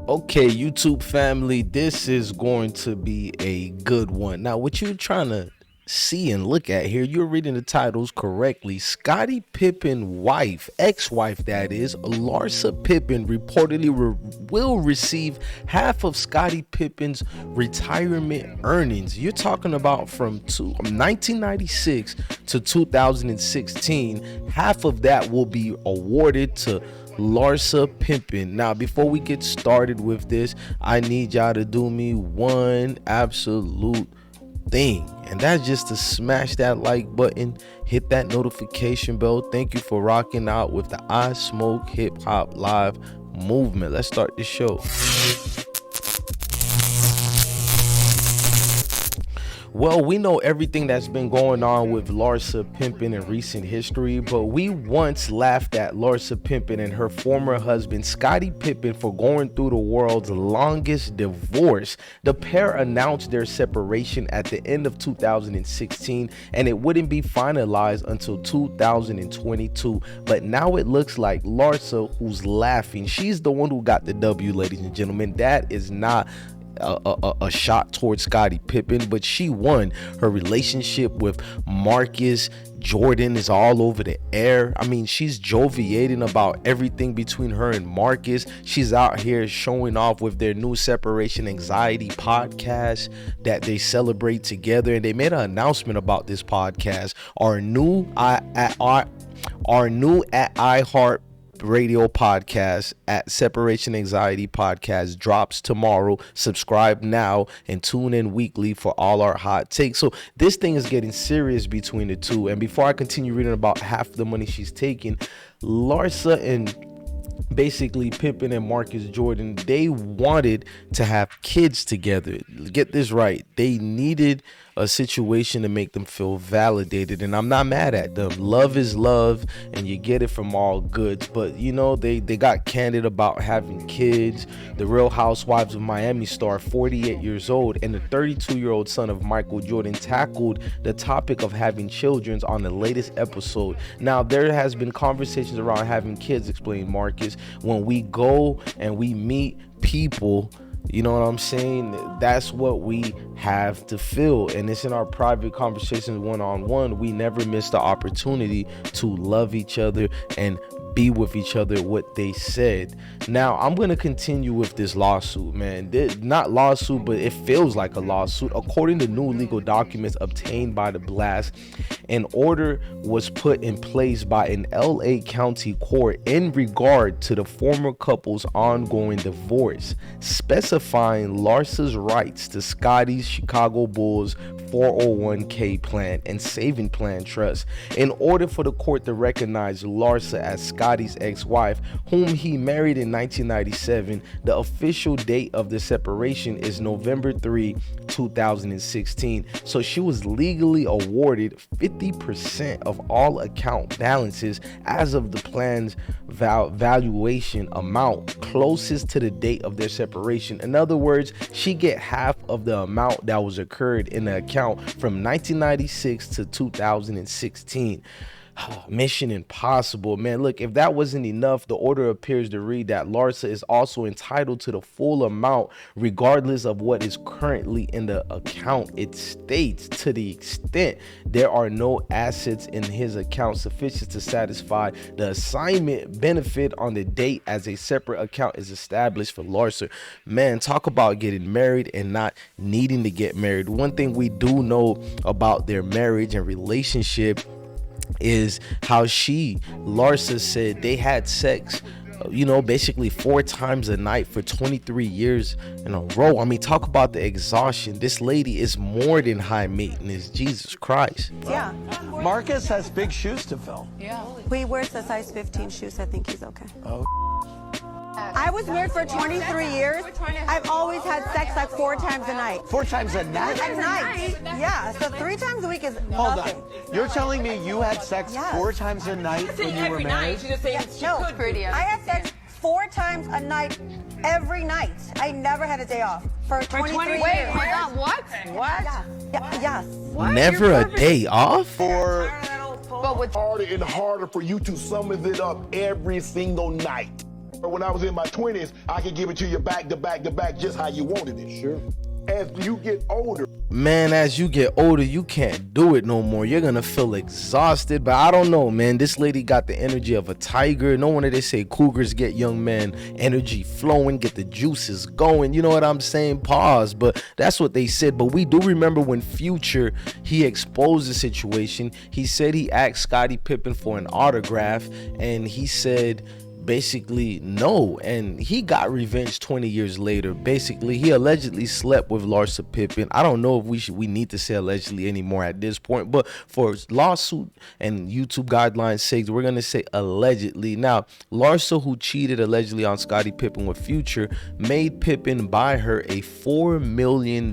Okay, YouTube family, this is going to be a good one. Now, what you're trying to see and look at here, you're reading the titles correctly. Scottie Pippen wife, ex-wife that is, Larsa Pippen reportedly will receive half of Scottie Pippen's retirement earnings. You're talking about from 1996 to 2016. Half of that will be awarded to Larsa Pippen. Now, before we get started with this, I need y'all to do me one absolute thing, and that's just to smash that like button, hit that notification bell. Thank you for rocking out with the I Smoke Hip Hop Live movement. Let's start the show. Well, we know everything that's been going on with Larsa Pippen in recent history, but we once laughed at Larsa Pippen and her former husband, Scottie Pippen, for going through the world's longest divorce. The pair announced their separation at the end of 2016, and it wouldn't be finalized until 2022. But now it looks like Larsa, who's laughing, she's the one who got the W, ladies and gentlemen. That is not a shot towards Scottie Pippen, but she won. Her relationship with Marcus Jordan is all over the air. I mean, she's joviating about everything between her and Marcus. She's out here showing off with their new Separation Anxiety podcast that they celebrate together, and they made an announcement about this podcast. Our new at iHeart Radio podcast at Separation Anxiety Podcast drops tomorrow. Subscribe now and tune in weekly for all our hot takes. So this thing is getting serious between the two. And before I continue reading about half the money she's taking, Larsa and basically Pippen and Marcus Jordan, they wanted to have kids together. Get this right, they needed a situation to make them feel validated, and I'm not mad at them. Love is love, and you get it from all goods. But you know, they got candid about having kids. The Real Housewives of Miami star, 48 years old, and the 32-year-old son of Michael Jordan tackled the topic of having children on the latest episode. Now, there has been conversations around having kids, explained Marcus. When we go and we meet people, you know what I'm saying? That's what we have to feel. And it's in our private conversations one-on-one. We never miss the opportunity to love each other and be with each other, what they said. Now, I'm going to continue with this lawsuit, man. Not lawsuit, but it feels like a lawsuit. According to new legal documents obtained by the Blast, an order was put in place by an LA County court in regard to the former couple's ongoing divorce, specifying Larsa's rights to Scottie's Chicago Bulls 401k plan and saving plan trust. In order for the court to recognize Larsa as Scottie's ex-wife, whom he married in 1997, the official date of the separation is November 3, 2016. So she was legally awarded 50% of all account balances as of the plan's valuation amount closest to the date of their separation. In other words, she get half of the amount that was occurred in the account from 1996 to 2016. Mission impossible, man. Look, if that wasn't enough, the order appears to read that Larsa is also entitled to the full amount regardless of what is currently in the account. It states, to the extent there are no assets in his account sufficient to satisfy the assignment benefit on the date as a separate account is established for Larsa. Man, talk about getting married and not needing to get married. One thing we do know about their marriage and relationship is how Larsa said they had sex, basically 4 times a night for 23 years in a row. I mean, talk about the exhaustion. This lady is more than high maintenance. Jesus Christ. Yeah. Marcus has big shoes to fill. Yeah. He wears the size 15 shoes. I think he's okay. Oh. I was married for 23 years. I've always had sex like 4 times a night. 4 times a night? At night. Yeah, so 3 times a week is Hold nothing. on. You're telling me you had sex 4 times a night when you were married? No, I had sex 4 times a night every night. I never had a day off for 23 years. Wait, hold on, what? What? Yeah, yes. What? Never a day off? But with harder and harder for you to summon it up every single night. When I was in my 20s, I could give it to you back to back to back just how you wanted it. Sure. As you get older, man, as you get older, you can't do it no more. You're gonna feel exhausted. But I don't know, man, this lady got the energy of a tiger. No wonder they say cougars get young men energy flowing, get the juices going, you know what I'm saying? Pause. But that's what they said. But we do remember when Future, he exposed the situation. He said he asked Scottie Pippen for an autograph, and he said basically no, and he got revenge 20 years later. Basically, he allegedly slept with Larsa Pippen. I don't know if we need to say allegedly anymore at this point, but for lawsuit and YouTube guidelines sake, we're gonna say allegedly. Now, Larsa, who cheated allegedly on Scottie Pippen with Future, made Pippen buy her a $4 million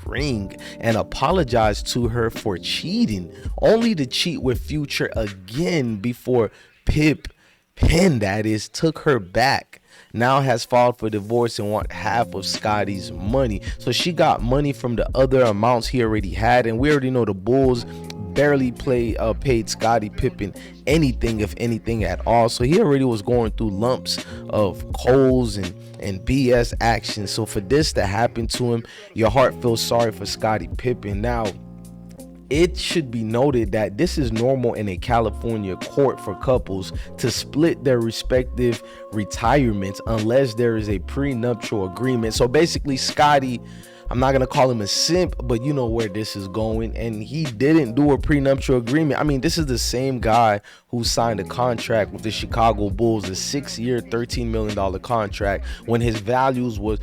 ring and apologized to her for cheating, only to cheat with Future again before Pippen, that is, took her back. Now has filed for divorce and want half of Scottie's money. So she got money from the other amounts he already had, and we already know the Bulls barely paid Scottie Pippen anything, if anything at all. So he already was going through lumps of coals and BS action. So for this to happen to him, your heart feels sorry for Scottie Pippen. Now, it should be noted that this is normal in a California court for couples to split their respective retirements unless there is a prenuptial agreement. So basically, Scottie, I'm not going to call him a simp, but you know where this is going. And he didn't do a prenuptial agreement. I mean, this is the same guy who signed a contract with the Chicago Bulls, a 6-year, $13 million contract, when his values was,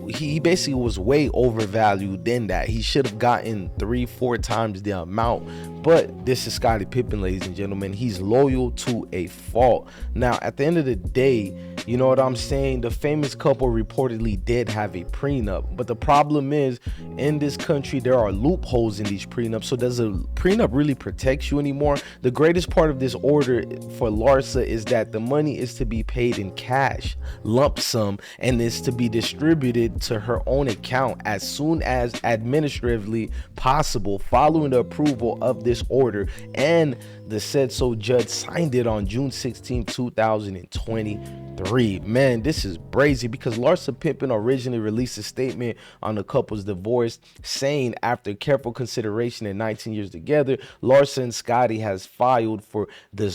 he basically was way overvalued than that. He should have gotten 3-4 times the amount. But this is Scottie Pippen, ladies and gentlemen. He's loyal to a fault. Now, at the end of the day, you know what I'm saying? The famous couple reportedly did have a prenup. But the problem is, in this country, there are loopholes in these prenups. So does a prenup really protect you anymore? The greatest part of this order for Larsa is that the money is to be paid in cash, lump sum, and is to be distributed to her own account as soon as administratively possible following the approval of this order. And the said so judge signed it on June 16, 2023. Man, this is brazy because Larsa Pippen originally released a statement on the couple's divorce, saying after careful consideration and 19 years together, Larsa and Scottie has filed for the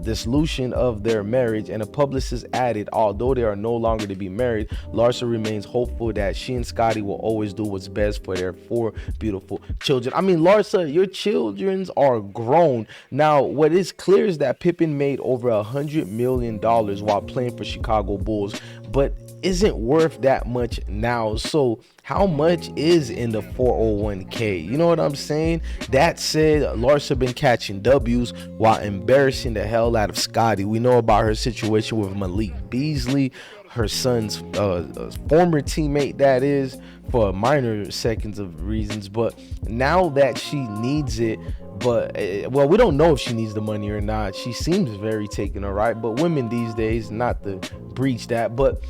dissolution of their marriage. And a publicist added, although they are no longer to be married, Larsa remains hopeful that she and Scottie will always do what's best for their 4 beautiful children. I mean, Larsa, your children are grown. Now, what is clear is that Pippen made over $100 million while playing for Chicago Bulls, but isn't worth that much now. So how much is in the 401k? You know what I'm saying? That said, Larsa been catching W's while embarrassing the hell out of Scottie. We know about her situation with Malik Beasley, her son's former teammate, that is, for minor seconds of reasons. But now that she needs it, but well, we don't know if she needs the money or not. She seems very taken, all right, but women these days, not to breach that. But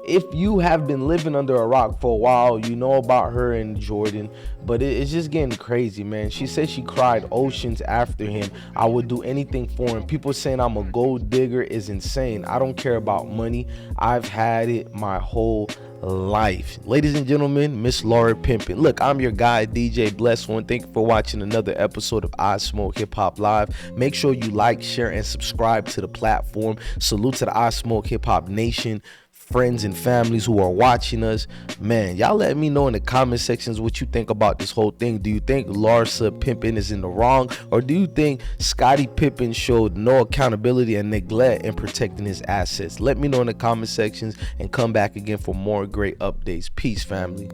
if you have been living under a rock for a while, you know about her and Jordan, but it's just getting crazy, man. She said she cried oceans after him. I would do anything for him. People saying I'm a gold digger is insane. I don't care about money. I've had it my whole life. Ladies and gentlemen, Miss Larsa Pippen. Look, I'm your guy, DJ Bless One. Thank you for watching another episode of IsmokeHiphop Live. Make sure you like, share, and subscribe to the platform. Salute to the IsmokeHiphop Nation, friends and families who are watching us. Man, y'all let me know in the comment sections what you think about this whole thing. Do you think Larsa Pippen is in the wrong, or do you think Scottie Pippen showed no accountability and neglect in protecting his assets? Let me know in the comment sections, and come back again for more great updates. Peace, family.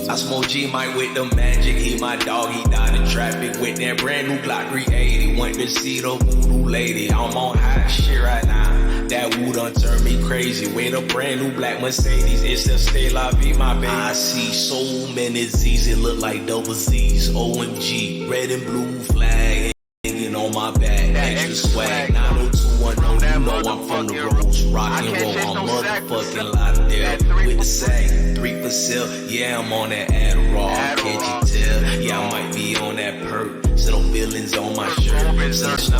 I smoke G Mike with the magic. He my dog, he died in traffic with that brand new Glock 380. Went to see the voodoo lady. I'm on hot shit right now. That woo done turned me crazy. With a brand new black Mercedes. It's a stay la vie, my baby. I see so many Z's. It look like double Z's. OMG, red and blue flag hanging on my back. Extra swag, 90210. You know I'm from the roads. Rock and roll, I'm motherfucking locked there. With the sag, 3 for sale. Yeah, I'm on that Adderall. Can't you tell? Yeah, I might be on that perk. Send no feelings on my shirt. Send